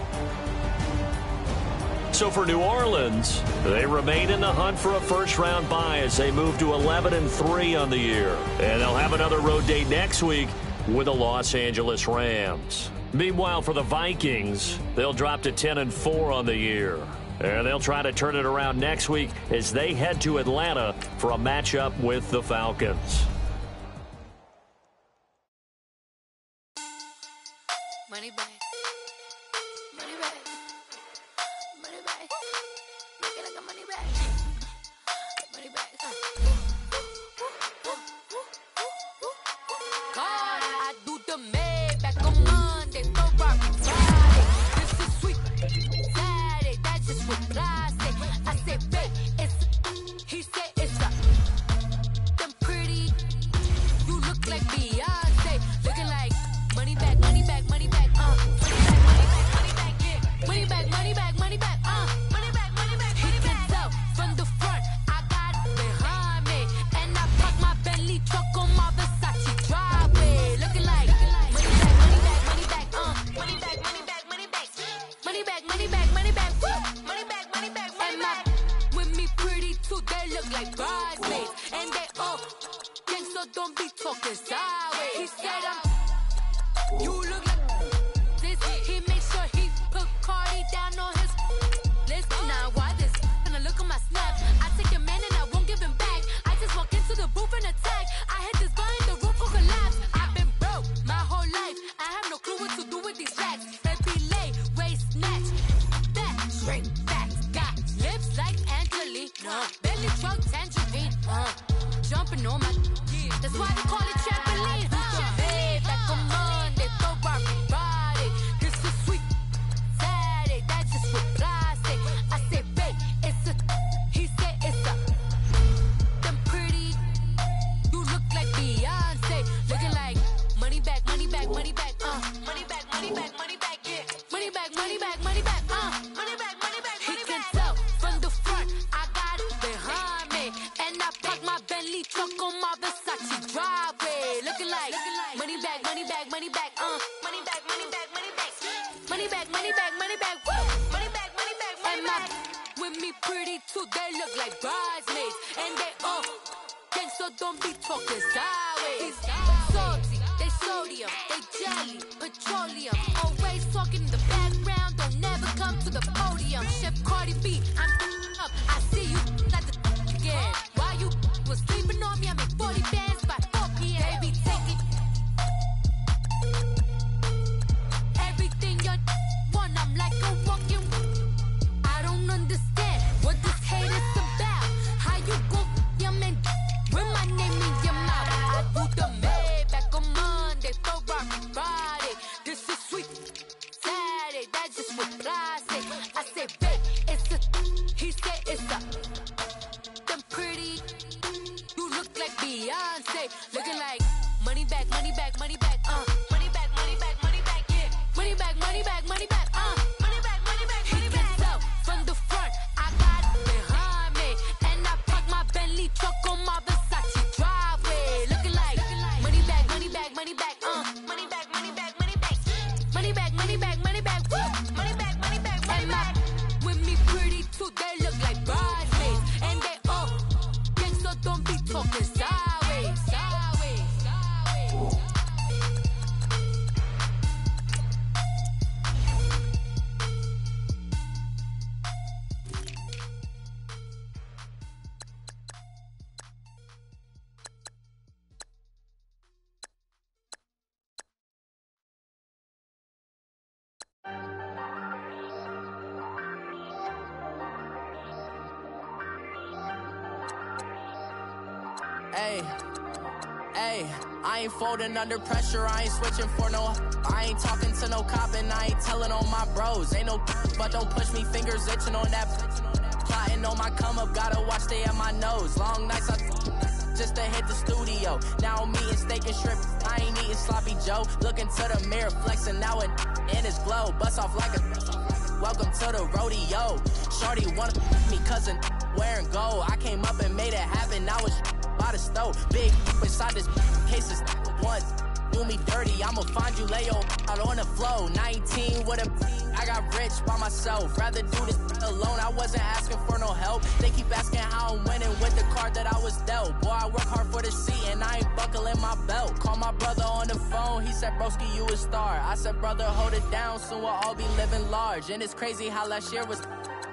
So for New Orleans, they remain in the hunt for a first-round bye as they move to 11-3 on the year. And they'll have another road date next week with the Los Angeles Rams. Meanwhile, for the Vikings, they'll drop to 10-4 on the year. And they'll try to turn it around next week as they head to Atlanta for a matchup with the Falcons. Money back. Money back. Money back. Make it like a money back. Money back. God, I do the Maybach on Monday, Ferrari Friday. This is sweet. Saturday, that's just what I say. I say, babe, it's. He said it's a. Them pretty. You look like Beyonce. Looking like money back, money back, money back. Money back, yeah. Money back, money back, money back. Money back, money back, money back. He can tell from the front, I got it behind me, and I park my Bentley truck on my Versace driveway. Looking like money back, money back, money back. Money back, money back, money back. Money back, money back, money back. Money back, money back, money back. With me pretty too, they look like bridesmaids, and they all gang, so don't be talking sideways. He said you look like this. He makes sure he put Cardi down on his list. Now why this? Gonna look at my snap. I take your man and I won't give him back. I just walk into the booth and attack. I hit this button, the roof will collapse. I've been broke my whole life. I have no clue what to do with these racks. Baby lay, waist snatch, back, shrink back. Got lips like Angelina, belly truck tangerine. Jumping on my, that's why they call it trampoline. Babe, like a Monday, they look like bridesmaids. And they all gang, so don't be talking sideways. Salty, they sodium, they jelly, petroleum. Always talking in the background, don't never come to the podium. Chef Cardi B, I'm up. I see you at the again. While you was sleeping on me, I make 40 bands by 4 p.m. They be taking everything you want. I'm like a walking. I don't understand what this hate is about. How you go your man with my name in your mouth? I do the Maybach on Monday, for rock Friday. This is sweet Saturday, that's just what I say. I say, babe, it's a. He said it's a. Them pretty. You look like Beyonce, looking like money back, money back, money back, money back, money back, money back, yeah. Money back, money back, money back, money back, money back, money back. He gets out from the front, I got it behind me, and I park my Bentley truck on my Versace driveway, looking like money back, money back, money back, money back, money back, money back, money back, money back, money back, money back, money back, money back. With me pretty too, they look like bridesmaids, and they all gang, so don't be talking sideways, sideways, sideways. Hey, I ain't folding under pressure, I ain't switching for no. I ain't talking to no cop and I ain't telling on my bros. Ain't no but don't push me, fingers itching on that. Plotting on my come up, gotta watch stay at my nose. Long nights I just to hit the studio. Now I'm eating steak and shrimp, I ain't eating sloppy Joe. Looking to the mirror, flexing now and in his glow. Bust off like a welcome to the rodeo. Shorty wanna me cousin wearing gold. I came up and made it happen, I was by the stove. Big inside this case is once. Do me dirty, I'ma find you, lay your out on the flow. 19 with a I got rich by myself. Rather do this alone, I wasn't asking for no help. They keep asking how I'm winning with the card that I was dealt. Boy, I work hard for the seat and I ain't buckling my belt. Call my brother on the phone, he said, broski, you a star. I said, brother, hold it down, soon we'll all be living large. And it's crazy how last year was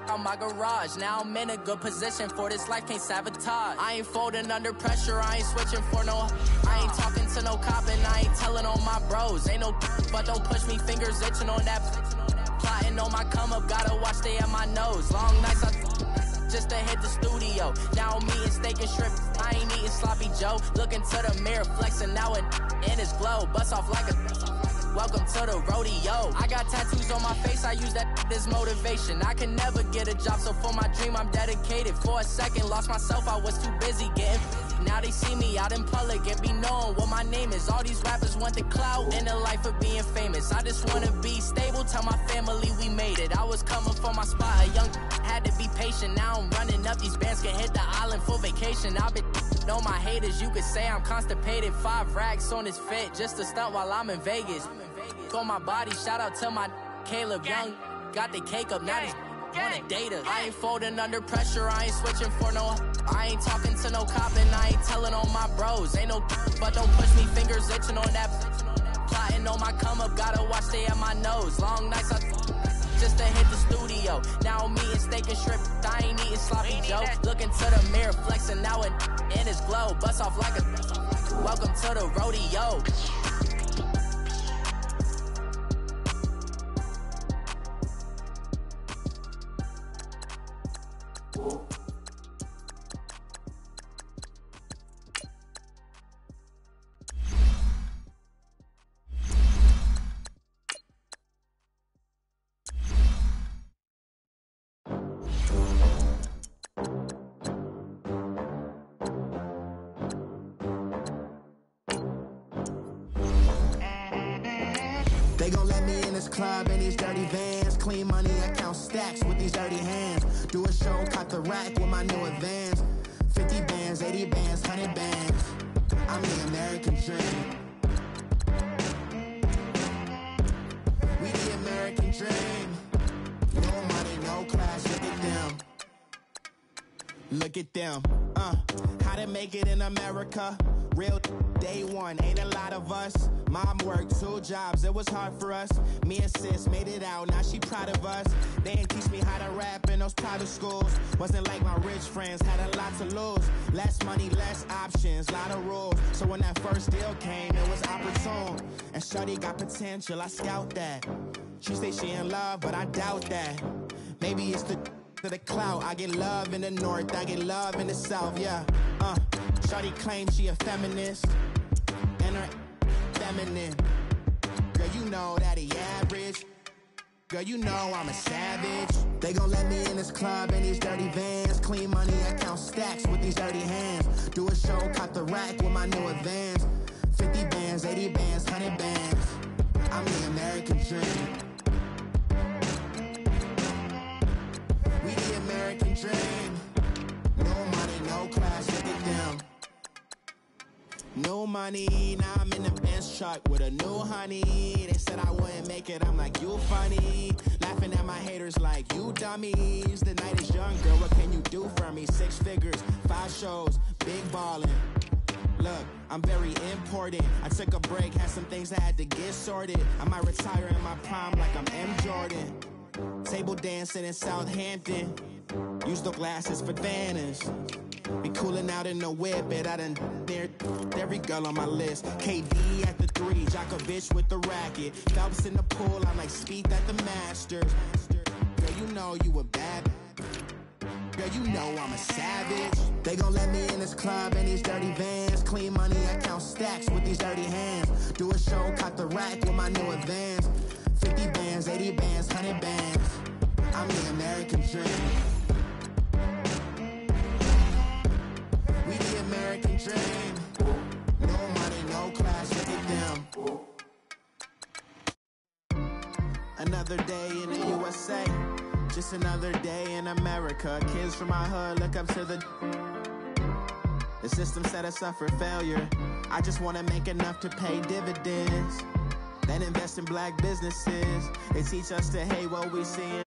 on my garage. Now I'm in a good position for this life, can't sabotage. I ain't folding under pressure, I ain't switching for no. I ain't talking to no cop and I ain't telling on my bros. Ain't no but don't push me, fingers itching on that. Plotting on my come up, gotta watch stay at my nose. Long nights I just to hit the studio. Now I'm eating steak and shrimp, I ain't eating sloppy Joe. Looking to the mirror, flexing now and in his glow. Bust off like a welcome to the rodeo. I got tattoos on my face, I use that as motivation. I can never get a job, so for my dream I'm dedicated. For a second, lost myself, I was too busy getting. Now they see me out in public and be knowing what my name is. All these rappers want the clout and the life of being famous. I just wanna be stable, tell my family we made it. I was coming for my spot, a young had to be patient. Now I'm running up, these bands can hit the island for vacation. I've been know my haters, you could say I'm constipated. 5 racks on his fit, just to stunt while I'm in Vegas. On my body, shout out to my Caleb Young. Got the cake up, now they wanna date us. I ain't folding under pressure, I ain't switching for no. I ain't talking to no cop and I ain't telling on my bros. Ain't no but don't push me, fingers itching on that. Plotting on my come up, gotta watch stay at my nose. Long nights I just to hit the studio. Now I'm eating steak and shrimp, I ain't eating sloppy Joe. Looking to the mirror, flexing now and in his glow. Bust off like a welcome to the rodeo. They gon' let me in this club in these dirty vans. Clean money, I count stacks with these dirty hands. Do a show, cut the rack with my new advance. 50 bands, 80 bands, 100 bands. I'm the American dream. We the American dream. No money, no class, look at them. Look at them, how to make it in America. Real day one, ain't a lot of us. Mom worked 2 jobs, it was hard for us. Me and sis made it out, now she proud of us. They didn't teach me how to rap in those private schools. Wasn't like my rich friends, had a lot to lose. Less money, less options, lot of rules. So when that first deal came, it was opportune. And shawty got potential, I scout that. She say she in love, but I doubt that. Maybe it's the clout. I get love in the north, I get love in the south, yeah. Shawty claims she a feminist, and her feminine. Girl, you know that he average. Girl, you know I'm a savage. They gon' let me in this club in these dirty vans. Clean money, I count stacks with these dirty hands. Do a show, caught the rack with my new advance. 50 bands, 80 bands, 100 bands. I'm the American dream. We the American dream. No money, no class, look at them. No money, now I'm in the Benz truck with a new honey. They said I wouldn't make it, I'm like, you funny. Laughing at my haters like, you dummies. The night is young, girl, what can you do for me? 6 figures, 5 shows, big ballin'. Look, I'm very important. I took a break, had some things I had to get sorted. I might retire in my prime like I'm M. Jordan. Table dancing in Southampton. Use the glasses for Vannas. Be cooling out in the whip, but I done near every girl on my list. KD at the 3, Djokovic with the racket. Phelps in the pool, I'm like Speed at the Masters. Girl, you know you a bad. Girl, you know I'm a savage. They gon' let me in this club in these dirty vans. Clean money, I count stacks with these dirty hands. Do a show, caught the rack with my new advance. 50 bands, 80 bands, 100 bands. I'm the American dream. We the American dream. No money, no class, look at them. Another day in the USA. Just another day in America. Kids from my hood look up to the system set us up for failure. I just wanna make enough to pay dividends. Then invest in black businesses. They teach us to hate what we see.